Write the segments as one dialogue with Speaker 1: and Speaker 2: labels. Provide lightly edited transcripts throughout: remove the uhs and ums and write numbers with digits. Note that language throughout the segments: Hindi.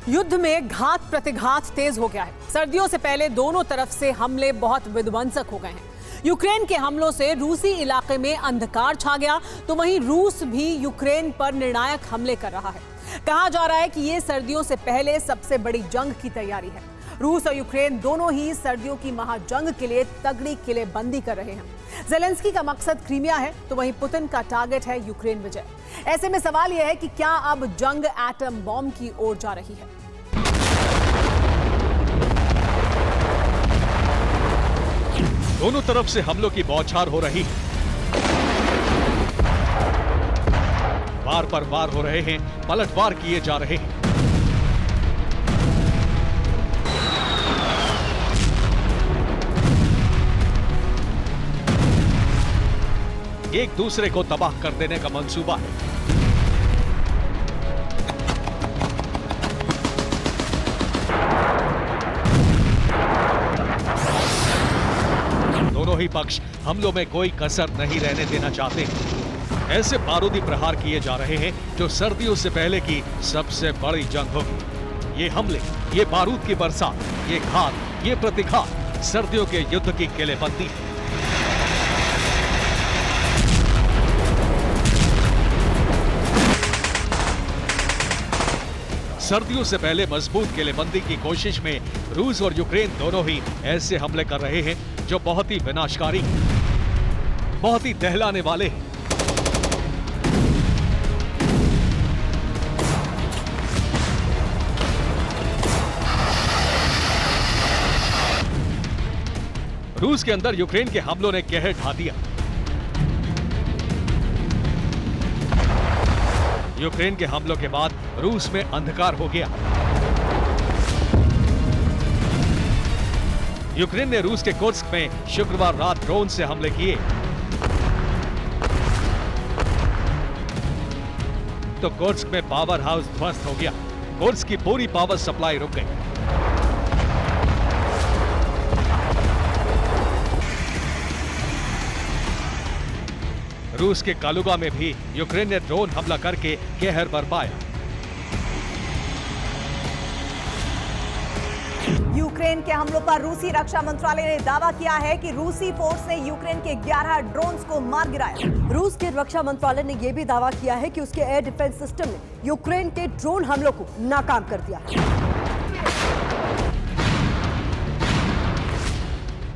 Speaker 1: युद्ध में घात प्रतिघात तेज हो गया है। सर्दियों से पहले दोनों तरफ से हमले बहुत विध्वंसक हो गए हैं। यूक्रेन के हमलों से रूसी इलाके में अंधकार छा गया, तो वहीं रूस भी यूक्रेन पर निर्णायक हमले कर रहा है। कहा जा रहा है कि ये सर्दियों से पहले सबसे बड़ी जंग की तैयारी है। रूस और यूक्रेन दोनों ही सर्दियों की महाजंग के लिए तगड़ी किलेबंदी कर रहे हैं। ज़ेलेंस्की का मकसद क्रीमिया है, तो वहीं पुतिन का टारगेट है यूक्रेन विजय। ऐसे में सवाल यह है कि क्या अब जंग एटम बॉम्ब की ओर जा रही है?
Speaker 2: दोनों तरफ से हमलों की बौछार हो रही है। वार पर वार हो रहे हैं, पलटवार किए जा रहे हैं। एक दूसरे को तबाह कर देने का मंसूबा है। दोनों ही पक्ष हमलों में कोई कसर नहीं रहने देना चाहते हैं। ऐसे बारूदी प्रहार किए जा रहे हैं जो सर्दियों से पहले की सबसे बड़ी जंग होगी। ये हमले, ये बारूद की बरसात, ये घात, ये प्रतिघात सर्दियों के युद्ध की किलेबंदी है। सर्दियों से पहले मजबूत किलेबंदी की कोशिश में रूस और यूक्रेन दोनों ही ऐसे हमले कर रहे हैं जो बहुत ही विनाशकारी, बहुत ही दहलाने वाले हैं। रूस के अंदर यूक्रेन के हमलों ने कहर ढा दिया। यूक्रेन के हमलों के बाद रूस में अंधकार हो गया। यूक्रेन ने रूस के कुर्स्क में शुक्रवार रात ड्रोन से हमले किए, तो कुर्स्क में पावर हाउस ध्वस्त हो गया। कुर्स्क की पूरी पावर सप्लाई रुक गई। रूस के कालुगा में भी यूक्रेन ने ड्रोन हमला करके कहर बरपाया।
Speaker 3: यूक्रेन के हमलों पर रूसी रक्षा मंत्रालय ने दावा किया है कि रूसी फोर्स ने यूक्रेन के 11 ड्रोन्स को मार गिराया। रूस के रक्षा मंत्रालय ने यह भी दावा किया है कि उसके एयर डिफेंस सिस्टम ने यूक्रेन के ड्रोन हमलों को नाकाम कर दिया।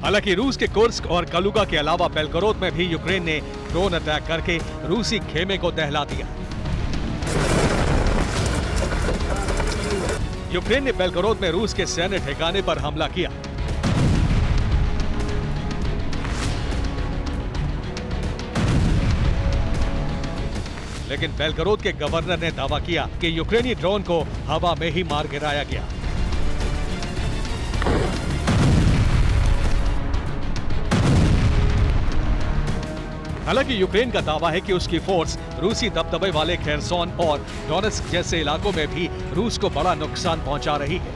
Speaker 2: हालांकि रूस के कुर्स्क और कालुगा के अलावा बेलगोरोद में भी यूक्रेन ने ड्रोन अटैक करके रूसी खेमे को दहला दिया। यूक्रेन ने बेलगोरोद में रूस के सैन्य ठिकाने पर हमला किया। लेकिन बेलगोरोद के गवर्नर ने दावा किया कि यूक्रेनी ड्रोन को हवा में ही मार गिराया गया। हालांकि यूक्रेन का दावा है कि उसकी फोर्स रूसी दबदबे वाले खेरसोन और डोनेट्स्क जैसे इलाकों में भी रूस को बड़ा नुकसान पहुंचा रही है।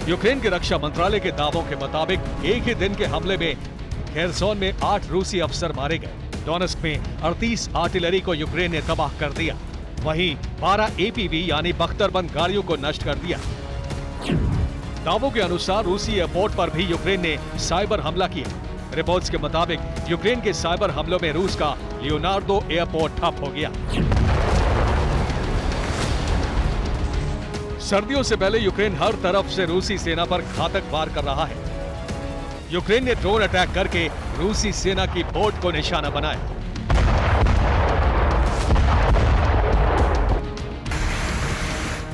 Speaker 2: यूक्रेन के रक्षा मंत्रालय के दावों के मुताबिक एक ही दिन के हमले में खेरसोन में 8 रूसी अफसर मारे गए। डोनेट्स्क में 38 आर्टिलरी को यूक्रेन ने तबाह कर दिया। वहीं 12 एपीवी यानी बख्तरबंद गाड़ियों को नष्ट कर दिया। दावों के अनुसार रूसी एयरपोर्ट पर भी यूक्रेन ने साइबर हमला किया। रिपोर्ट्स के मुताबिक यूक्रेन के साइबर हमलों में रूस का लियोनार्डो एयरपोर्ट ठप हो गया। सर्दियों से पहले यूक्रेन हर तरफ से रूसी सेना पर घातक वार कर रहा है। यूक्रेन ने ड्रोन अटैक करके रूसी सेना की बोट को निशाना बनाया।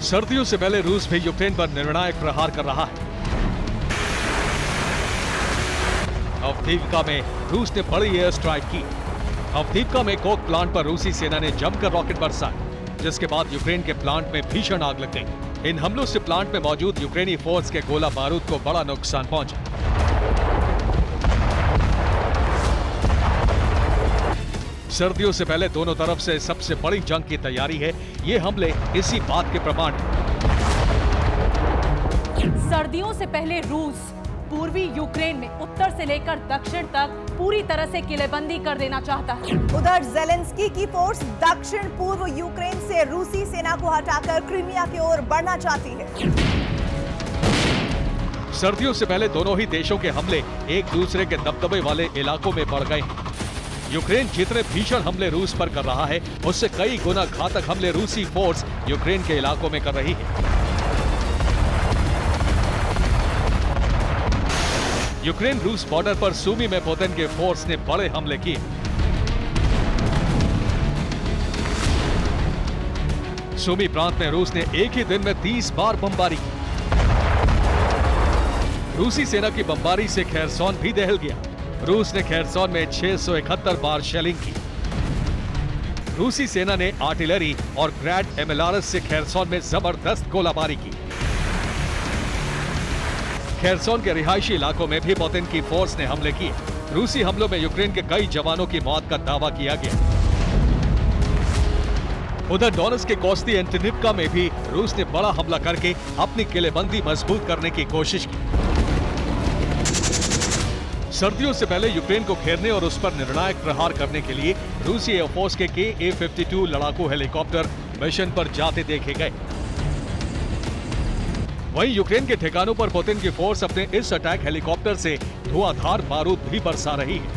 Speaker 2: सर्दियों से पहले रूस भी यूक्रेन पर निर्णायक प्रहार कर रहा है। अवदीवका में रूस ने बड़ी एयर स्ट्राइक की। अवदीवका में कोक प्लांट पर रूसी सेना ने जमकर रॉकेट बरसाए, जिसके बाद यूक्रेन के प्लांट में भीषण आग लग गई। इन हमलों से प्लांट में मौजूद यूक्रेनी फोर्स के गोला बारूद को बड़ा नुकसान पहुंचा। सर्दियों से पहले दोनों तरफ से सबसे बड़ी जंग की तैयारी है। ये हमले इसी बात के प्रमाण हैं।
Speaker 4: सर्दियों से पहले रूस पूर्वी यूक्रेन में उत्तर से लेकर दक्षिण तक पूरी तरह से किलेबंदी कर देना चाहता है।
Speaker 3: उधर जेलेंस्की की फोर्स दक्षिण पूर्व यूक्रेन से रूसी सेना को हटाकर क्रीमिया की ओर बढ़ना चाहती है।
Speaker 2: सर्दियों से पहले दोनों ही देशों के हमले एक दूसरे के दबदबे वाले इलाकों में बढ़ गए हैं। यूक्रेन जितने भीषण हमले रूस पर कर रहा है, उससे कई गुना घातक हमले रूसी फोर्स यूक्रेन के इलाकों में कर रही है। यूक्रेन रूस बॉर्डर पर सूमी में पुतिन के फोर्स ने बड़े हमले किए। सूमी प्रांत में रूस ने एक ही दिन में 30 बार बमबारी की। रूसी सेना की बमबारी से खेरसोन भी दहल गया। रूस ने खेरसोन में 671 बार शेलिंग की। रूसी सेना ने आर्टिलरी और ग्रैड एमएलआरएस से खेरसोन में जबरदस्त गोलाबारी की। खेरसोन के रिहायशी इलाकों में भी पुतिन की फोर्स ने हमले किए। रूसी हमलों में यूक्रेन के कई जवानों की मौत का दावा किया गया। उधर डोनेट्स्क के कोस्ती एंटोनिवका में भी रूस ने बड़ा हमला करके अपनी किलेबंदी मजबूत करने की कोशिश की। सर्दियों से पहले यूक्रेन को घेरने और उस पर निर्णायक प्रहार करने के लिए रूसी एयरफोर्स के Ka-52 लड़ाकू हेलीकॉप्टर मिशन पर जाते देखे गए। वहीं यूक्रेन के ठिकानों पर पुतिन की फोर्स अपने इस अटैक हेलीकॉप्टर से धुआंधार बारूद भी बरसा रही है।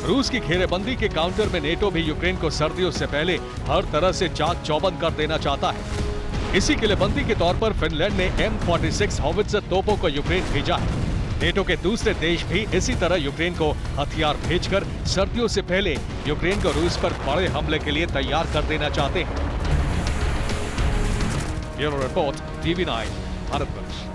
Speaker 2: रूस की घेरेबंदी के काउंटर में नेटो भी यूक्रेन को सर्दियों से पहले हर तरह से चाक चौबंद कर देना चाहता है। इसी किलेबंदी के तौर पर फिनलैंड ने M46 हॉवित्जर तोपों को यूक्रेन भेजा है। नेटो के दूसरे देश भी इसी तरह यूक्रेन को हथियार भेजकर सर्दियों से पहले यूक्रेन को रूस पर बड़े हमले के लिए तैयार कर देना चाहते हैं। Bureau report, TV9, Bharatvarsh.